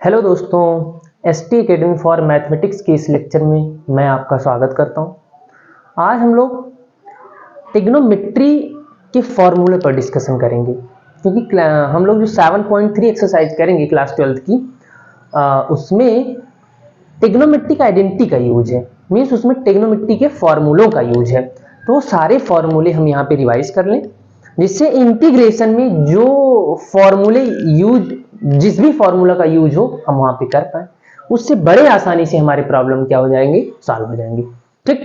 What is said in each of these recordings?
Hello दोस्तों, ST academy for mathematics के इस लेक्चर में मैं आपका स्वागत करता हूं। आज हम लोग ट्रिग्नोमेट्री के फॉर्मूले पर डिस्कशन करेंगे, क्योंकि हम लोग जो 7.3 एक्सरसाइज करेंगे क्लास 12 की उसमें ट्रिग्नोमेट्रिक आइडेंटिटी का यूज है। मीन्स उसमें ट्रिग्नोमेट्री के फॉर्मूलों का यूज है। तो सारे फॉर्मूले हम यहाँ पे रिवाइज कर लें, जिससे इंटीग्रेशन में जो फॉर्मूले यूज, जिस भी फॉर्मूला का यूज हो हम वहां पे कर पाए, उससे बड़े आसानी से हमारे प्रॉब्लम क्या हो जाएंगे, सॉल्व हो जाएंगे। ठीक,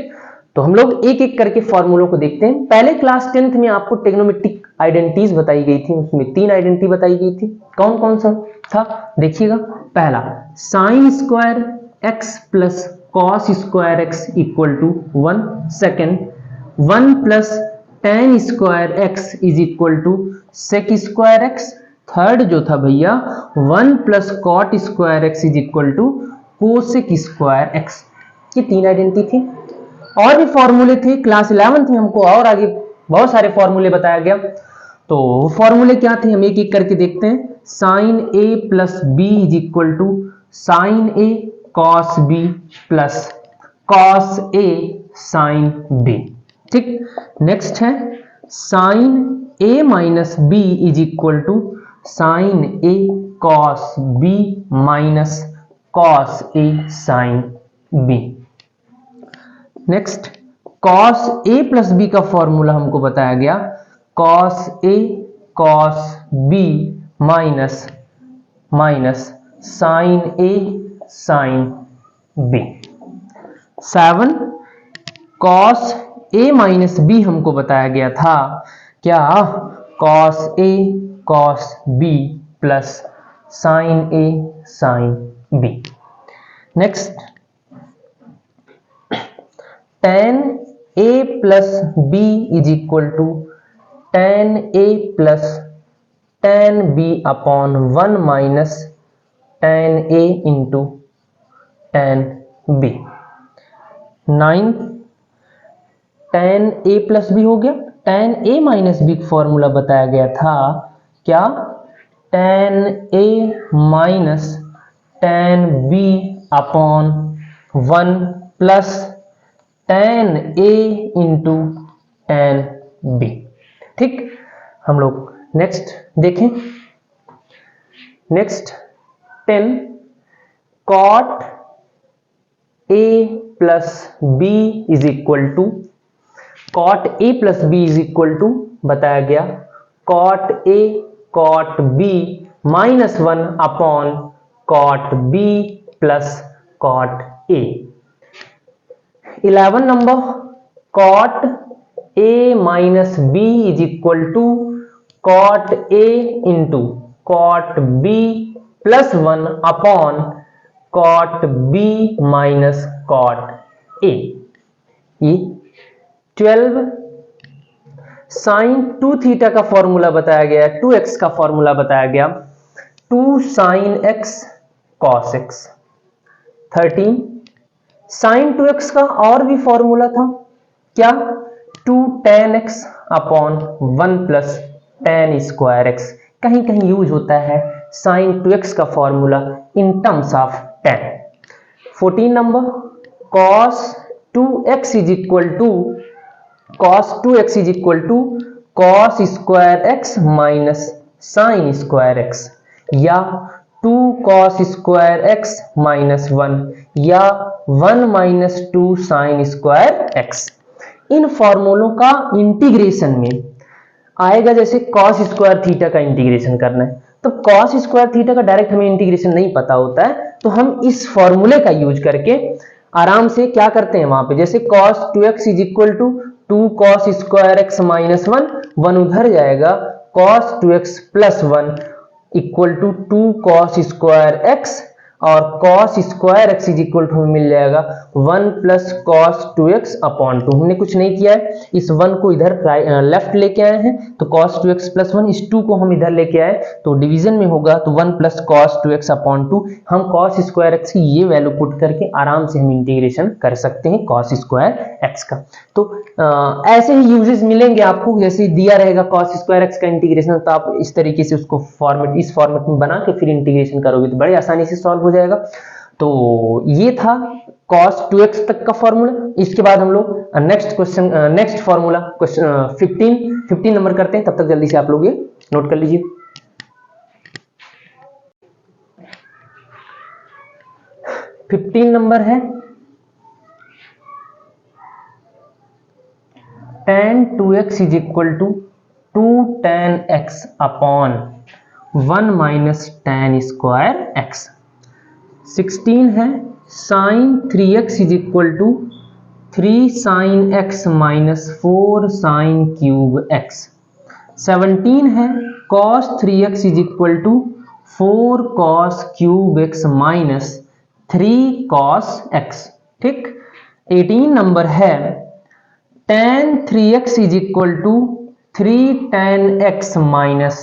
तो हम लोग एक एक करके फॉर्मूलों को देखते हैं। पहले क्लास 10th में आपको ट्रिग्नोमेट्रिक आइडेंटिटीज बताई गई थी, उसमें 3 आइडेंटिटी बताई गई थी। कौन कौन सा था देखिएगा। पहला sine square x plus cos square x equal to 1। Second 1 plus tan square x is equal to sec square x. Third जो था भैया 1 plus cot square x is equal to cosec square x. ये 3 identity थी। और भी फॉर्मूले थे class 11th में, हमको और आगे बहुत सारे फॉर्मूले बताया गया। तो फॉर्मूले क्या थे हम एक एक करके देखते हैं। Sine A plus B is equal to sine A cos B plus cos A sine B. ठीक, नेक्स्ट है sine A minus B is equal to sine A cos B minus cos A sine B. Next cos A plus B का formula हमको बताया गया, cos A cos B minus minus sine A sine B. 7 cos A minus B हमको बताया गया था क्या, cos A cos B plus sine A sine B. Next tan a plus B is equal to tan a plus tan b upon 1 minus tan a into tan b। 9 tan a plus B हो गया। tan a minus B formula बताया गया था क्या, tan a minus tan b upon 1 plus tan a into tan b। ठीक, हम लोग next देखें। Next 10 cot a plus b is equal to, cot a plus b is equal to बताया गया cot a cot b minus 1 upon cot b plus cot a। 11 number cot a minus b is equal to cot a into cot b plus 1 upon cot b minus cot a। ये 12 sign 2 theta का formula बताया गया, 2x का formula बताया गया, 2 sine x cos x। 13 sine 2x का और भी फॉर्मूला था क्या, 2 tan x upon 1 plus tan square x। कहीं कहीं यूज होता है साइन 2x का formula in terms of tan। 14 number cos 2x is equal to cos 2x is equal to cos square x minus sine square x, या 2 cos square x minus 1, या 1 minus 2 sign square x। इन फॉर्मूलों का integration में आएगा, जैसे cos square theta का integration करना है तो cos स्क्वायर थीटा का डायरेक्ट हमें इंटीग्रेशन नहीं पता होता है, तो हम इस फॉर्मूले का यूज करके आराम से क्या करते हैं वहां पे, जैसे cos 2x is equal to 2 cos square x minus 1, 1 उधर जाएगा, cos 2x plus 1 equal to 2 cos square x और cos square x is equal to हमें मिल जाएगा 1 प्लस कॉस 2x अपॉन 2। हमने कुछ नहीं किया है, इस 1 को इधर लेफ्ट लेके आए हैं तो cos 2x प्लस 1, इस 2 को हम इधर लेके आए तो डिवीजन में होगा तो 1 प्लस कॉस 2x अपॉन 2। हम cos स्क्वायर एक्स की ये वैल्यू पुट करके आराम से हम इंटीग्रेशन कर सकते हैं cos स्क्वायर एक्स का। तो ऐसे ही यूजेस मिलेंगे आपको, जैसे दिया रहेगा cos स्क्वायर एक्स का इंटीग्रेशन तो आप इस तरीके से उसको फॉर्मेट इस फॉर्मेट में बना के फिर इंटीग्रेशन करोगे तो बड़े आसानी से सॉल्व हो जाएगा। तो ये था cos 2x तक का फॉर्मूला। इसके बाद हम लोग नेक्स्ट फॉर्मूला क्वेश्चन 15 नंबर करते हैं, तब तक जल्दी से आप लोग ये नोट कर लीजिए। 15 नंबर है tan 2x is equal to 2 tan x upon 1 minus tan square x। 16 है sin 3x is equal to 3 sin x minus 4 sin cube x। 17 है cos 3x is equal to 4 cos cube x minus 3 cos x। ठीक। 18 number है tan 3x is equal to 3 tan x minus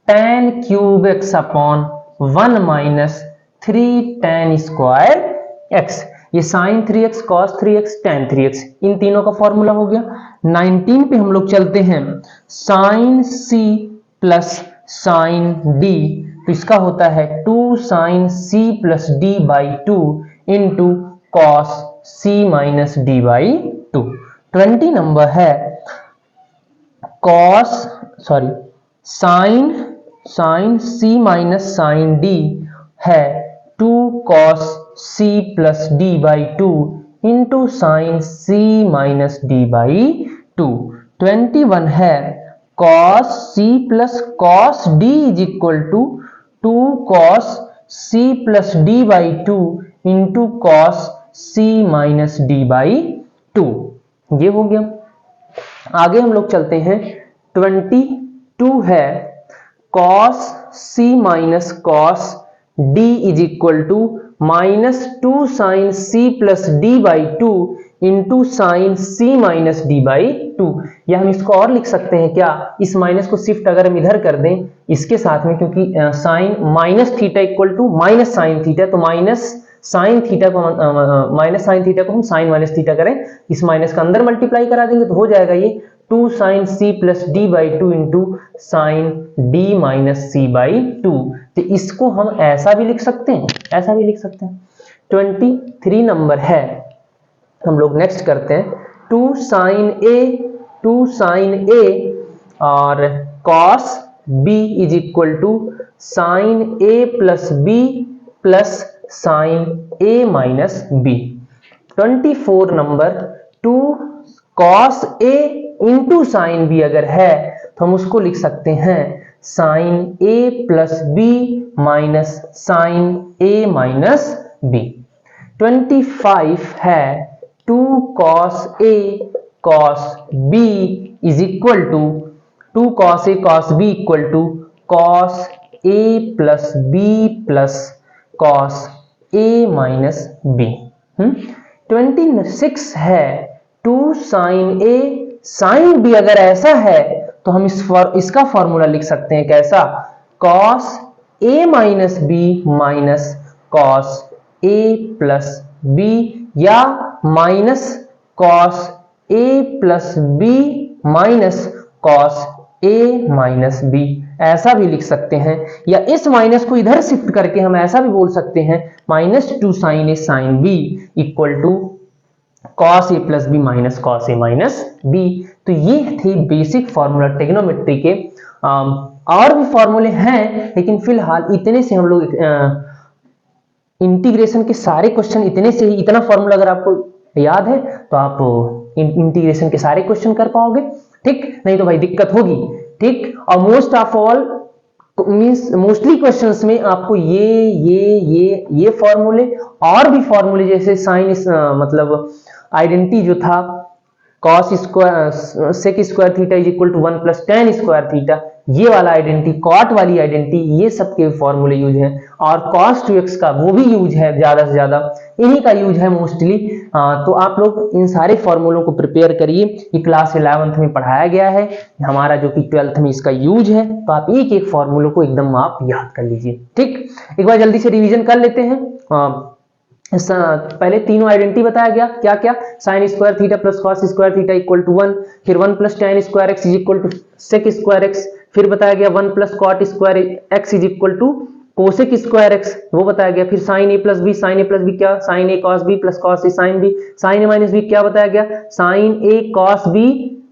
tan cube x upon 1 minus 3 tan square x। ये sin 3x, cos 3x, tan 3x, इन तीनों का formula हो गया। 19 पे हम लोग चलते हैं sin c plus sin d, तो इसका होता है 2 sin c plus d by 2 into cos c minus d by 2। 20 number है sin c minus sin d है 2 cos c plus d by 2 into sine c minus d by 2। 21 है cos c प्लस cos d is equal to 2 cos c plus d by 2 into cos c minus d by 2। ये हो गया। आगे हम लोग चलते हैं 22 है cos c minus cos d is equal to minus 2 sine c plus d by 2 into sine c minus d by 2। या हम इसको और लिख सकते हैं क्या, इस माइनस को शिफ्ट अगर हम इधर कर दें इसके साथ में, क्योंकि sine minus theta equal to minus sine theta, तो माइनस साइन थीटा को हम साइन माइनस थीटा करें, इस माइनस का अंदर मल्टीप्लाई करा देंगे तो हो जाएगा ये 2 sine c plus d by 2 into sine d minus c by 2। तो इसको हम ऐसा भी लिख सकते हैं, ऐसा भी लिख सकते हैं। 23 नंबर है, हम लोग नेक्स्ट करते हैं 2 साइन a और cos b is equal to sine a plus b plus sine a minus b। 24 number 2 cos a into sine b अगर है तो हम उसको लिख सकते हैं sine a plus b minus sine a minus b। 25 है 2 cos a cos b is equal to 2 cos a cos b equal to cos a plus b plus cos a minus b। 26 है 2 sin a sin b अगर ऐसा है तो हम इसका formula लिख सकते हैं कैसा, cos a minus b minus cos a plus b, या minus cos a plus b minus cos a minus b, ऐसा भी लिख सकते हैं। या इस माइनस को इधर शिफ्ट करके हम ऐसा भी बोल सकते हैं minus 2 sin a sin b equal to cos a plus b minus cos a minus b। तो ये थे बेसिक फॉर्मूला ट्रिग्नोमेट्री के। और भी फॉर्मूले हैं लेकिन फिलहाल इतने से हम लोग इंटीग्रेशन के सारे क्वेश्चन इतने से ही, इतना फॉर्मूला अगर आपको याद है तो आप इंटीग्रेशन के सारे क्वेश्चन कर पाओगे। ठीक, नहीं तो भाई दिक्कत होगी। ठीक, और most of all means mostly questions में आपको ये फॉर्मूले और भी फॉर्मूले जैसे साइन मतलब आइडेंटिटी जो था cos square sec square theta is equal to 1 plus tan square theta, ये वाला आइडेंटिटी, कॉट वाली आइडेंटिटी, ये सब के फॉर्मूले यूज है। और cos 2x का वो भी यूज है, ज्यादा से ज्यादा इन्हीं का यूज है मोस्टली। तो आप लोग इन सारे फॉर्मूलों को प्रिपेयर करिए, ये क्लास 11th में पढ़ाया गया है, हमारा जो कि 12th में इसका यूज है। तो आप एक एक फॉर्मूलों को एकदम आप याद कर लीजिए। ठीक, एक बार जल्दी से रिवीजन कर लेते हैं। पहले तीनों आइडेंटिटी बताया गया, क्या क्या, sine square theta plus cos square theta equal to 1, फिर 1 plus tan square x is equal to sec square x, फिर बताया गया 1 plus cot square x is equal to cosec square x, वो बताया गया। फिर साइन ए प्लस बी, साइन ए plus b क्या, sine ए cos B plus cos ए sine b, sine ए minus b क्या बताया गया, sign A cos B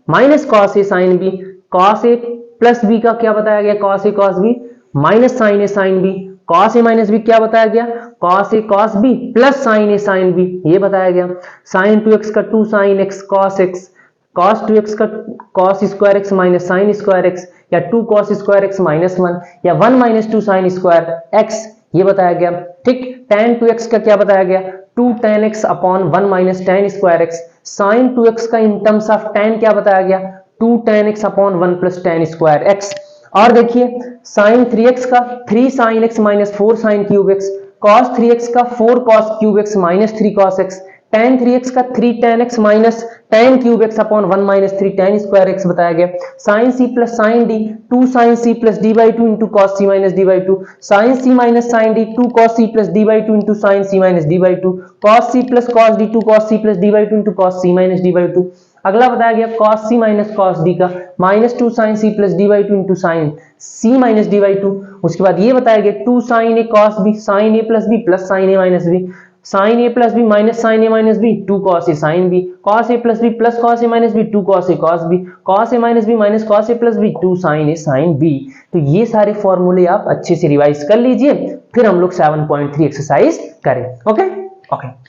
minus cos A sine B, cos A plus B का क्या बताया गया, cos A cos B minus sine A sine B, cos A minus b क्या बताया गया, cos A cos B plus sine A sine B, ये बताया गया। साइन 2x का 2 sine x cos x, cos 2x का cos square x minus sine square x, या 2 cos square x minus 1, या 1 माइनस 2 साइन स्क्वायर एक्स, ये बताया गया। ठीक, tan 2x का क्या बताया गया, 2 tan x upon 1 minus tan square x, sine 2x का इन टर्म्स ऑफ tan क्या बताया गया, 2 tan x upon 1 plus tan square x. और देखिए साइन 3x का 3 sine x minus 4 sine cube x, cos 3x का 4 cos cube x minus 3 cos x, tan 3x का 3 tan x minus tan cube x upon 1 minus 3 tan square x बताया गया। Sine c plus sine d 2 sine c plus d by 2 into cos c minus d by 2, sine c minus sine d 2 cos c plus d by 2 into sine c minus d by 2, cos c plus cos d 2 cos c plus d by 2 into cos c minus d by 2। अगला बताया गया cos c minus cos d का minus 2 sin c plus d by 2 into sine c minus d by 2। उसके बाद ये बताया गया 2 sin a cos b sin a plus b plus sin a minus b, sin a plus b minus sin a minus b 2 cos a sin b, cos a plus b plus cos a minus b 2 cos a cos b, cos a minus b minus cos a plus b 2 sin a sin b। तो ये सारे फॉर्मूले आप अच्छे से revise कर लीजिए, फिर हम लोग 7.3 एक्सरसाइज करें। Okay,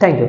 thank you.